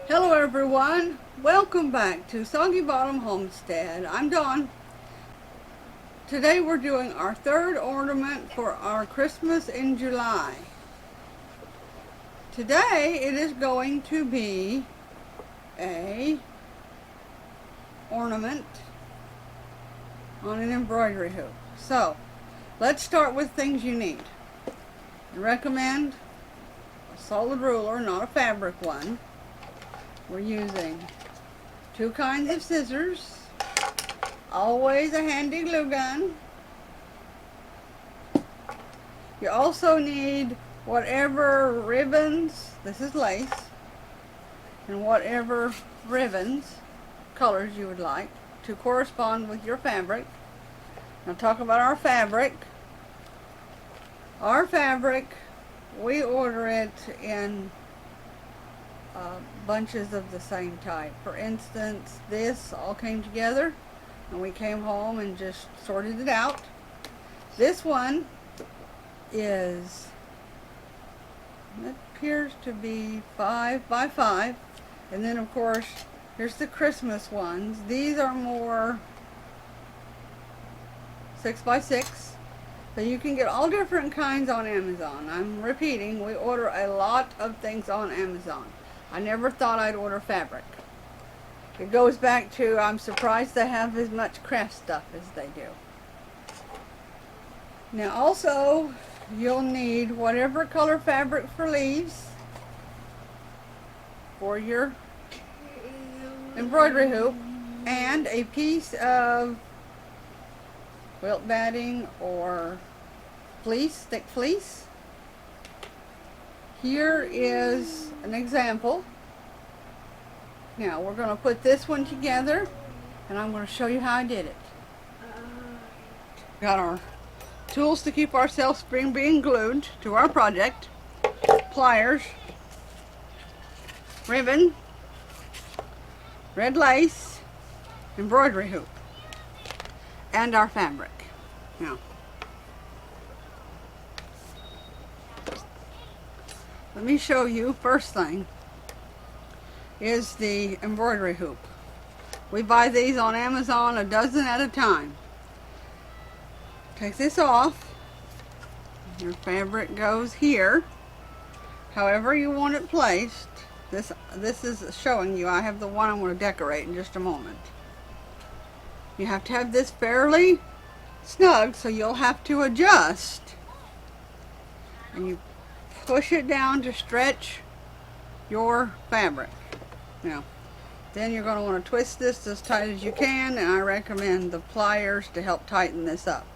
Hello everyone, welcome back to SoggyBottom Homestead. I'm Dawn. Today we're doing our third ornament for our Christmas in July. Today it is going to be a ornament on an embroidery hoop. So let's start with things you need. I recommend a solid ruler, not a fabric one. We're using two kinds of scissors, always a handy glue gun. You also need whatever ribbons, this is lace, and whatever ribbons, colors you would like to correspond with your fabric. Now talk about our fabric. Our fabric, we order it in bunches of the same type. For instance, this all came together and we came home and just sorted it out. This one is, it appears to be 5 by 5, and then of course here's the Christmas ones. These are more 6 by 6. So you can get all different kinds on Amazon. I'm repeating, we order a lot of things on Amazon. I never thought I'd order fabric. It goes back to, I'm surprised they have as much craft stuff as they do. Now also, you'll need whatever color fabric for leaves for your embroidery hoop, and a piece of quilt batting or fleece, thick fleece. Here is an example. Now we're going to put this one together and I'm going to show you how I did it. Got our tools to keep ourselves from being glued to our project. Pliers, ribbon, red lace, embroidery hoop, and our fabric. Now, let me show you, first thing is the embroidery hoop. We buy these on Amazon a dozen at a time. Take this off. Your fabric goes here. However you want it placed. This is showing you. I have the one I'm going to decorate in just a moment. You have to have this fairly snug, so you'll have to adjust. And you push it down to stretch your fabric. Now, then you're going to want to twist this as tight as you can, and I recommend the pliers to help tighten this up.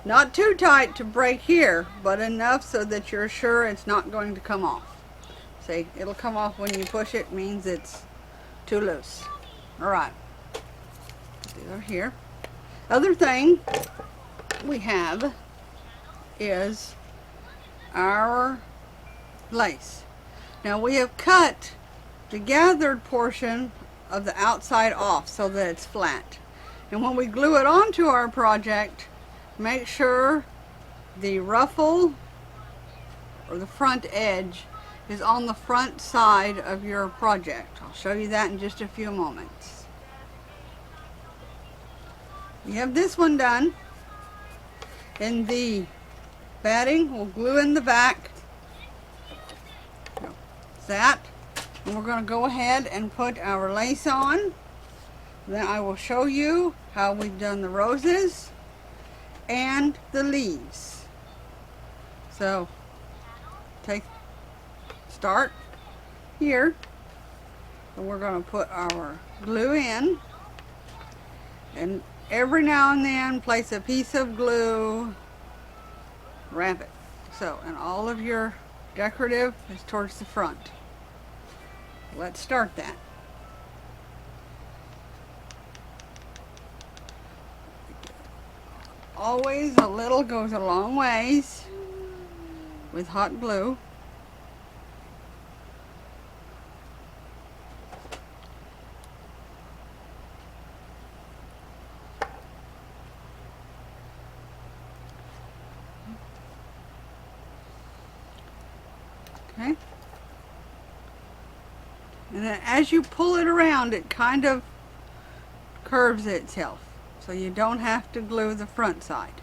Not too tight to break here, but enough so that you're sure it's not going to come off. See, it'll come off when you push it, means it's too loose. Alright, these are here. Other thing we have is our lace. Now we have cut the gathered portion of the outside off so that it's flat. And when we glue it onto our project, make sure the ruffle or the front edge is on the front side of your project. I'll show you that in just a few moments. We have this one done, and the batting will glue in the back. That, and we're going to go ahead and put our lace on. Then I will show you how we've done the roses and the leaves. So start here, and we're going to put our glue in, and every now and then place a piece of glue, wrap it. So, and all of your decorative is towards the front. Let's start that. Always a little goes a long ways with hot glue. Okay. And then as you pull it around, it kind of curves itself. So you don't have to glue the front side.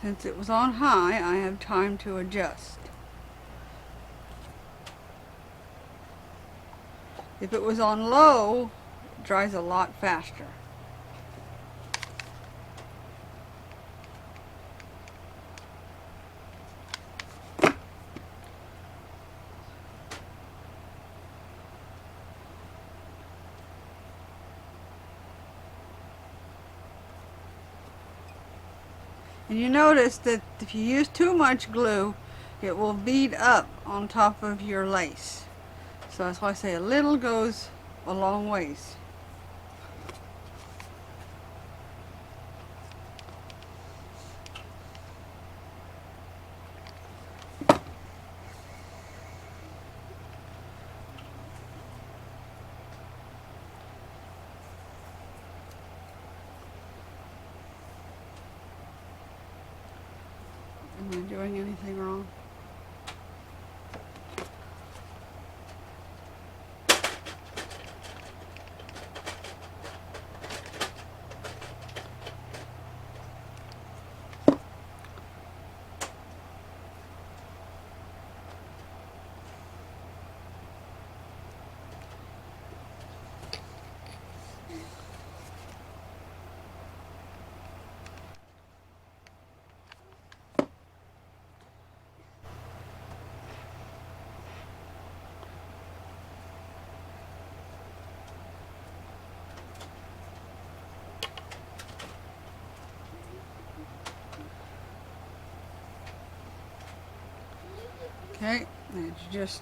Since it was on high, I have time to adjust. If it was on low, it dries a lot faster. And you notice that if you use too much glue, it will bead up on top of your lace. So that's why I say a little goes a long ways. Am I doing anything wrong? Okay, and just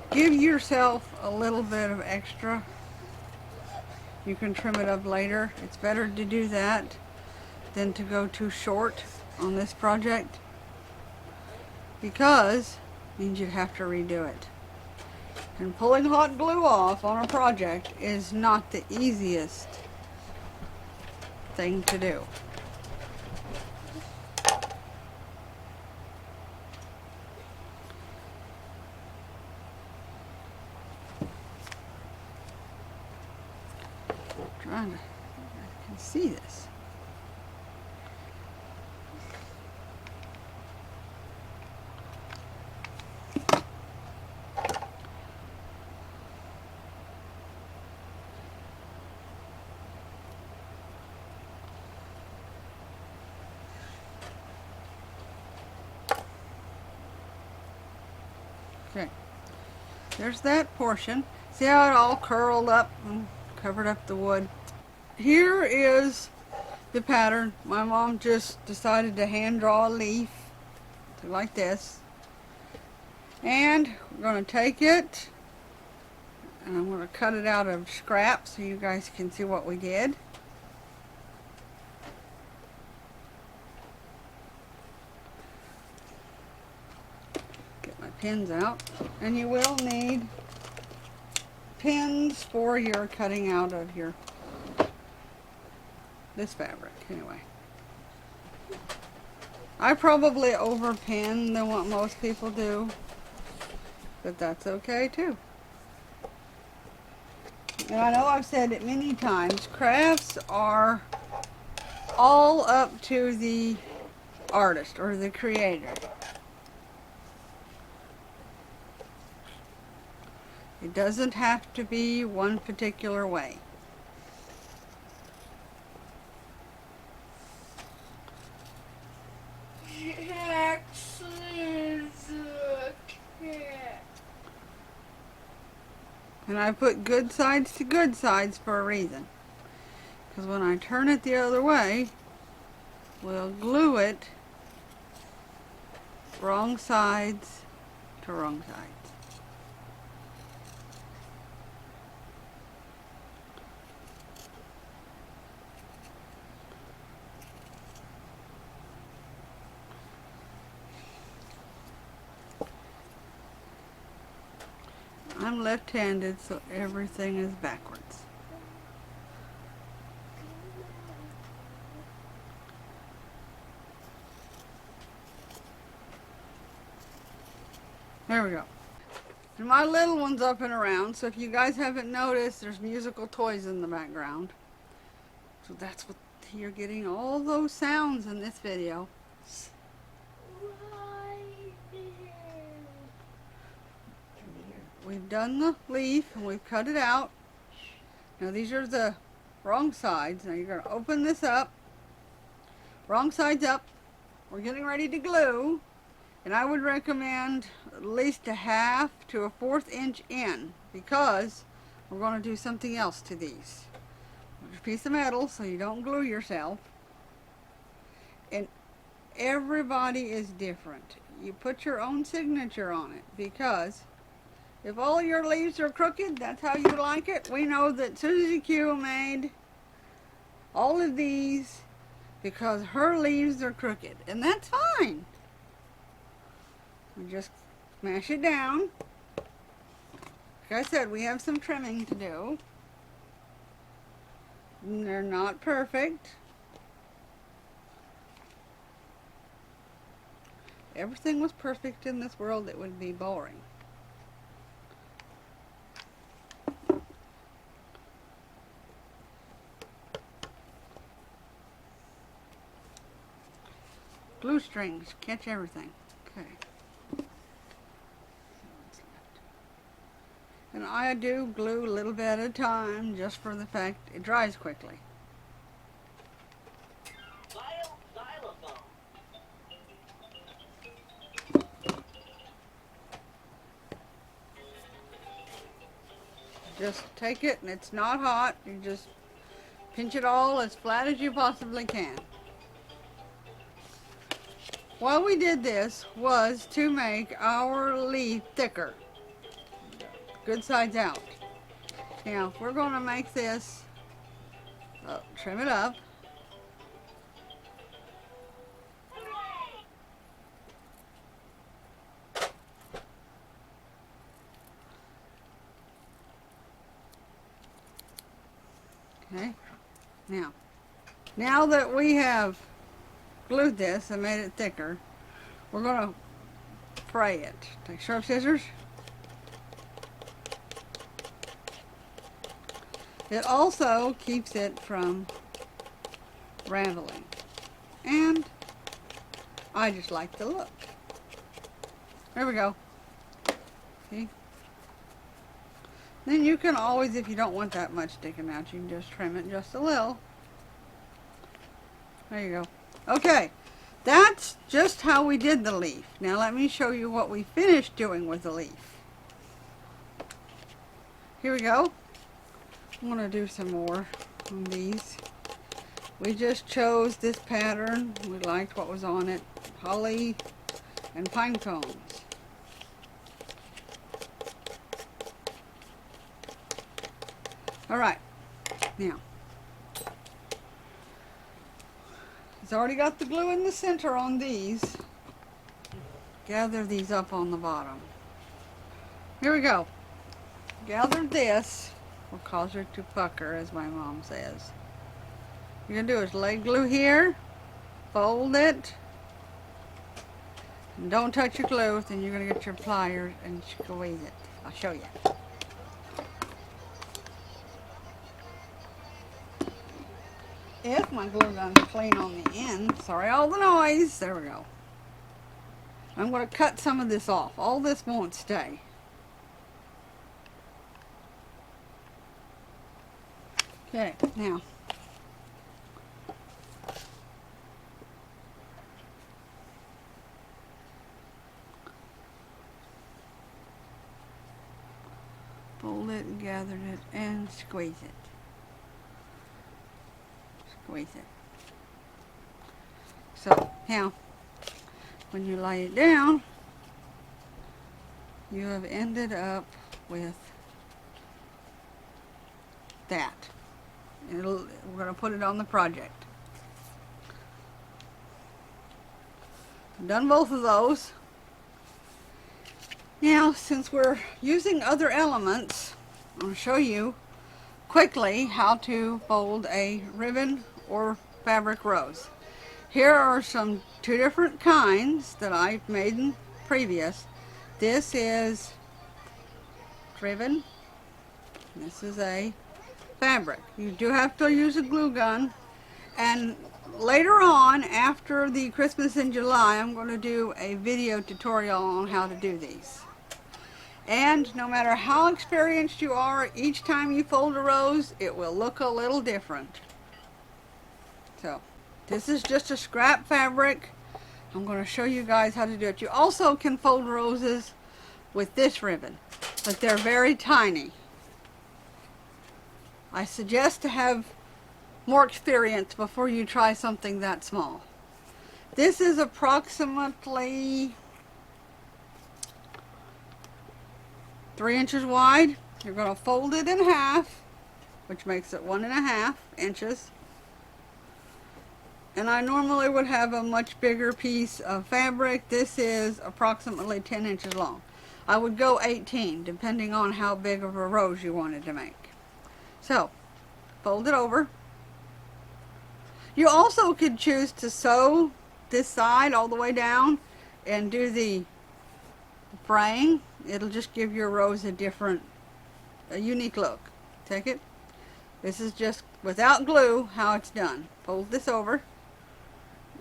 give yourself a little bit of extra. You can trim it up later. It's better to do that than to go too short on this project, because it means you'd have to redo it. And pulling hot glue off on a project is not the easiest thing to do. Trying to, I can see this. Okay, there's that portion. See how it all curled up and covered up the wood? Here is the pattern. My mom just decided to hand draw a leaf like this. And we're going to take it and I'm going to cut it out of scrap so you guys can see what we did. Get my pins out. And you will need pins for your cutting out of your this fabric anyway. I probably overpin than what most people do, but that's okay too. And I know I've said it many times, crafts are all up to the artist or the creator. It doesn't have to be one particular way. And I put good sides to good sides for a reason. Because when I turn it the other way, we'll glue it wrong sides to wrong sides. I'm left-handed, so everything is backwards. There we go. And my little one's up and around, so if you guys haven't noticed, there's musical toys in the background. So that's what you're getting, all those sounds in this video. We've done the leaf and we've cut it out. Now these are the wrong sides. Now you're going to open this up. Wrong side's up. We're getting ready to glue. And I would recommend at least a 1/2 to a 1/4 inch in, because we're going to do something else to these. There's a piece of metal so you don't glue yourself. And everybody is different. You put your own signature on it, because if all your leaves are crooked, that's how you like it. We know that Susie Q made all of these because her leaves are crooked, and that's fine. We just smash it down. Like I said, we have some trimming to do. And they're not perfect. If everything was perfect in this world, it would be boring. Glue strings catch everything. Okay. And I do glue a little bit at a time, just for the fact it dries quickly. Just take it, and it's not hot. You just pinch it all as flat as you possibly can. Why we did this was to make our leaf thicker. Good sides out. Now, if we're going to make this, trim it up. Okay. Now that we have glued this and made it thicker, we're going to fray it. Take sharp scissors. It also keeps it from raveling. And I just like the look. There we go. See? Then you can always, if you don't want that much sticking out, you can just trim it just a little. There you go. Okay, that's just how we did the leaf. Now let me show you what we finished doing with the leaf. Here we go. I'm going to do some more on these. We just chose this pattern. We liked what was on it. Holly and pine cones. Alright, now, it's already got the glue in the center on these. Gather these up on the bottom. Here we go. Gather this. Will cause her to pucker, as my mom says. What you're going to do is lay glue here, fold it, and don't touch your glue, then you're going to get your pliers and squeeze it. I'll show you. If my glue gun's clean on the end, sorry all the noise, there we go. I'm going to cut some of this off. All this won't stay. Okay, now, fold it and gather it and squeeze it. Squeeze it. So, now, when you lay it down, you have ended up with that. We're going to put it on the project. I've done both of those. Now, since we're using other elements, I'm going to show you quickly how to fold a ribbon or fabric rose. Here are two different kinds that I've made in previous. This is ribbon. This is a fabric. You do have to use a glue gun. And later on, after the Christmas in July, I'm going to do a video tutorial on how to do these. And no matter how experienced you are, each time you fold a rose, it will look a little different. So, this is just a scrap fabric. I'm going to show you guys how to do it. You also can fold roses with this ribbon, but they're very tiny. I suggest to have more experience before you try something that small. This is approximately 3 inches wide. You're going to fold it in half, which makes it 1.5 inches. And I normally would have a much bigger piece of fabric. This is approximately 10 inches long. I would go 18, depending on how big of a rose you wanted to make. So, fold it over. You also could choose to sew this side all the way down and do the fraying. It'll just give your rose a unique look. Take it. This is just without glue how it's done. Fold this over.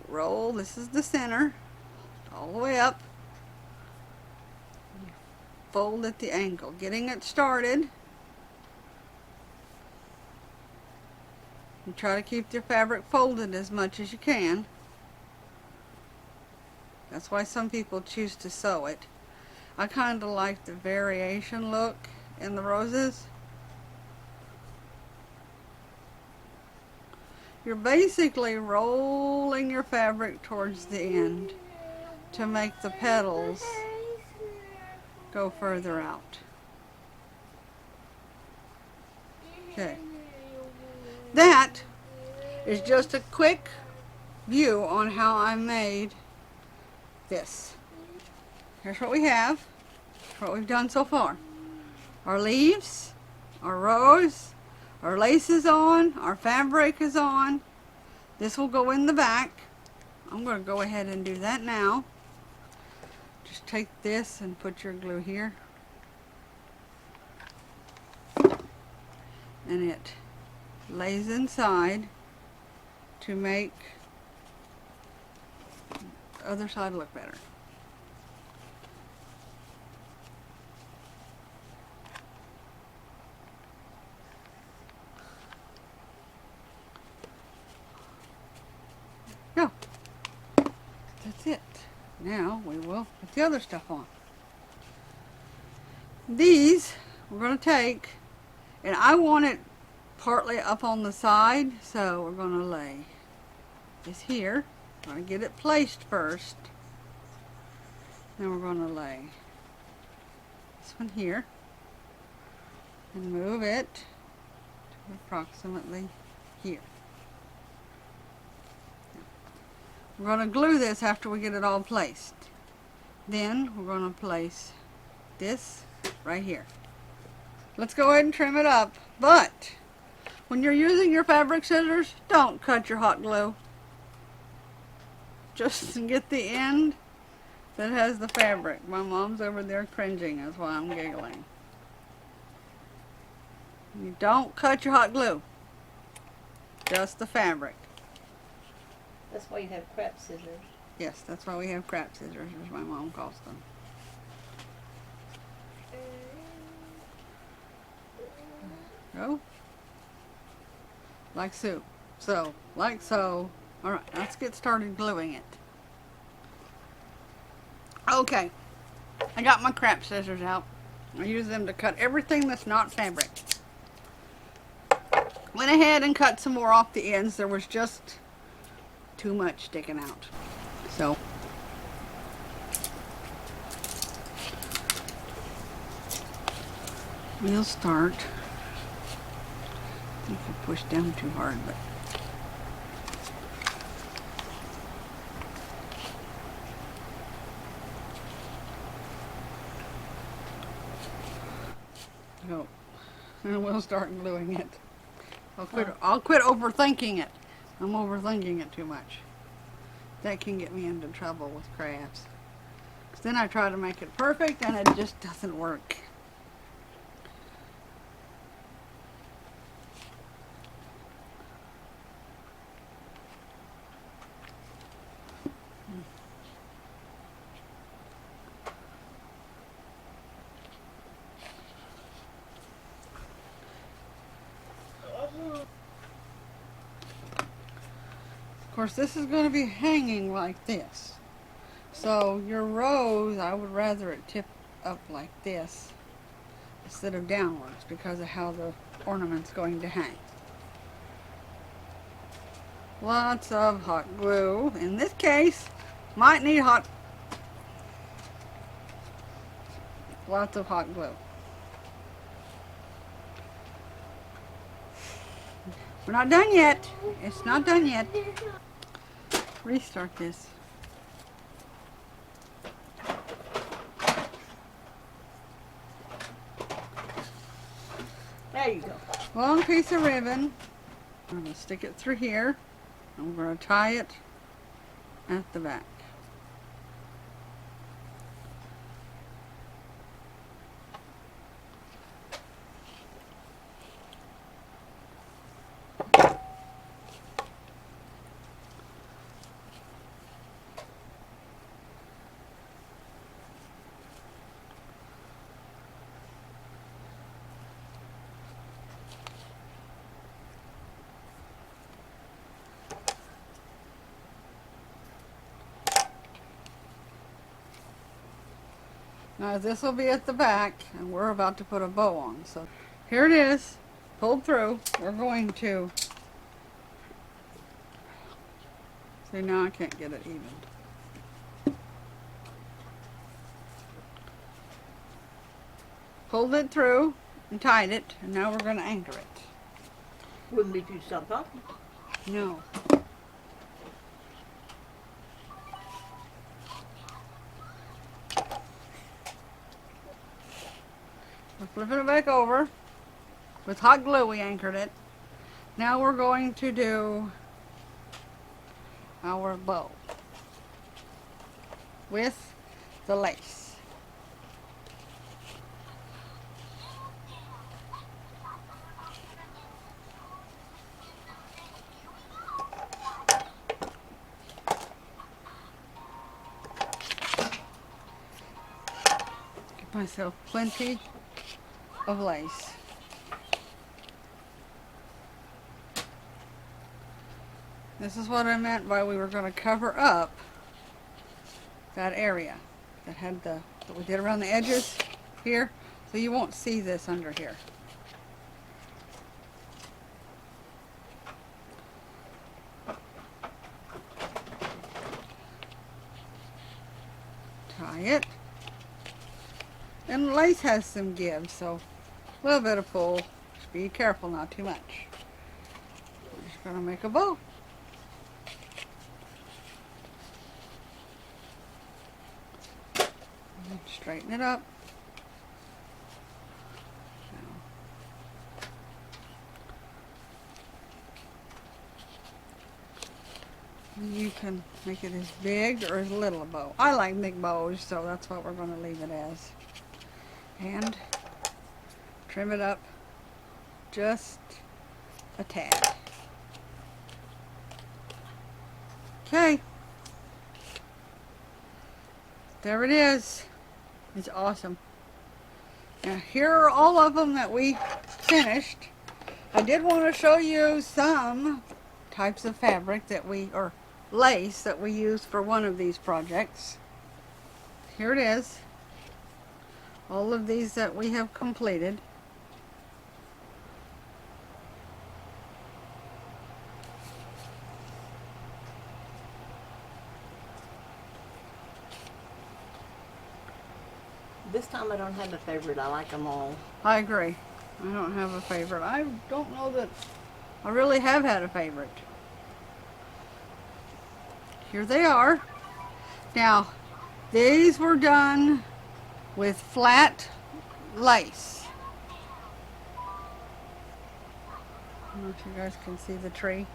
Roll. This is the center. All the way up. Fold at the angle. Getting it started. And try to keep your fabric folded as much as you can. That's why some people choose to sew it. I kind of like the variation look in the roses. You're basically rolling your fabric towards the end to make the petals go further out. Okay. That is just a quick view on how I made this. Here's what we have. Here's what we've done so far. Our leaves, our rose, our lace is on, our fabric is on. This will go in the back. I'm going to go ahead and do that now. Just take this and put your glue here. And it lays inside to make the other side look better. Go. That's it. Now we will put the other stuff on. These we're going to take, and I want it partly up on the side, so we're going to lay this here. We're going to get it placed first. Then we're going to lay this one here and move it to approximately here. We're going to glue this after we get it all placed. Then we're going to place this right here. Let's go ahead and trim it up. But when you're using your fabric scissors, don't cut your hot glue. Just get the end that has the fabric. My mom's over there cringing, that's why I'm giggling. You don't cut your hot glue. Just the fabric. That's why you have crap scissors. Yes, that's why we have crap scissors, as my mom calls them. Go. Like so. So, like so. Alright, let's get started gluing it. Okay, I got my crap scissors out. I use them to cut everything that's not fabric. Went ahead and cut some more off the ends. There was just too much sticking out. So we'll start. I think I pushed down too hard, but go. And we'll start gluing it. I'll quit overthinking it. I'm overthinking it too much. That can get me into trouble with crafts. Then I try to make it perfect and it just doesn't work. Of course, this is going to be hanging like this. So your rose, I would rather it tip up like this instead of downwards because of how the ornament's going to hang. Lots of hot glue. In this case, might need lots of hot glue. We're not done yet. It's not done yet. Restart this. There you go. Long piece of ribbon. I'm going to stick it through here. I'm going to tie it at the back. Now this will be at the back and we're about to put a bow on. So here it is, pulled through. We're going to, see now I can't get it evened. Pulled it through and tied it and now we're going to anchor it. Wouldn't be too simple. No. We're flipping it back over. With hot glue we anchored it. Now we're going to do our bow with the lace. Give myself plenty of lace. This is what I meant by we were going to cover up that area that had that we did around the edges here, so you won't see this under here. Tie it. And lace has some give, so a little bit of pull. Just be careful, not too much. I'm just going to make a bow. And straighten it up. You can make it as big or as little a bow. I like big bows, so that's what we're going to leave it as. And trim it up just a tad. Okay. There it is. It's awesome. Now here are all of them that we finished. I did want to show you some types of fabric that or lace that we used for one of these projects. Here it is. All of these that we have completed. This time I don't have a favorite. I like them all. I agree. I don't have a favorite. I don't know that I really have had a favorite. Here they are. Now, these were done with flat lace. I don't know if you guys can see the tree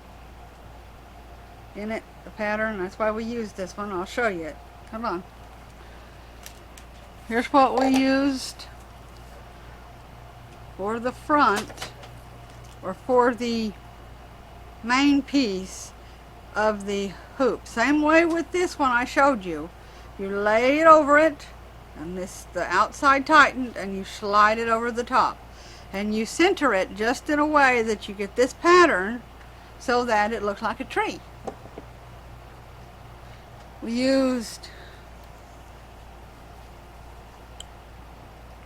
in it, the pattern. That's why we used this one. I'll show you it. Come on. Here's what we used for the front, or for the main piece of the hoop. Same way with this one I showed you. You lay it over it, and the outside tightened, and you slide it over the top. And you center it just in a way that you get this pattern so that it looks like a tree. We used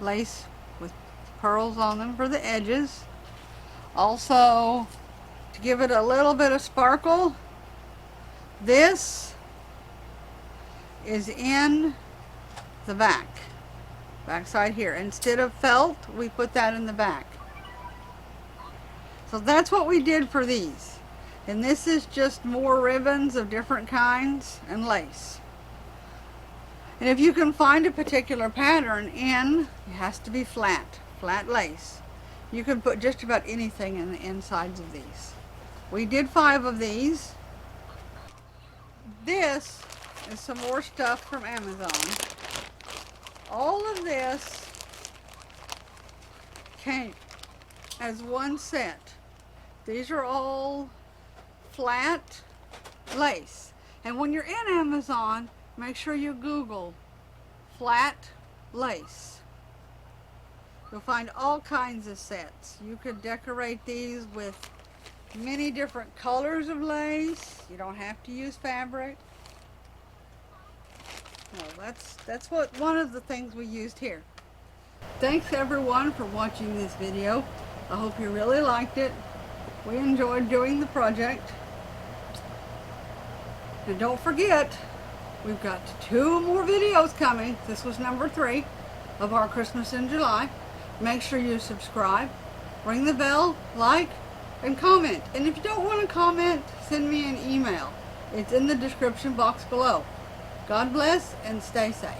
lace with pearls on them for the edges. Also, to give it a little bit of sparkle, this is in the back side here. Instead of felt, we put that in the back. So that's what we did for these. And this is just more ribbons of different kinds and lace. And if you can find a particular pattern in, it has to be flat lace. You can put just about anything in the insides of these. We did 5 of these. This is some more stuff from Amazon. All of this came as one set. These are all flat lace. And when you're in Amazon, make sure you Google flat lace. You'll find all kinds of sets. You could decorate these with many different colors of lace. You don't have to use fabric. No, that's one of the things we used here. Thanks everyone for watching this video. I hope you really liked it. We enjoyed doing the project. And don't forget, we've got 2 more videos coming. This was number 3 of our Christmas in July. Make sure you subscribe, ring the bell, like, and comment. And if you don't want to comment, send me an email. It's in the description box below. God bless and stay safe.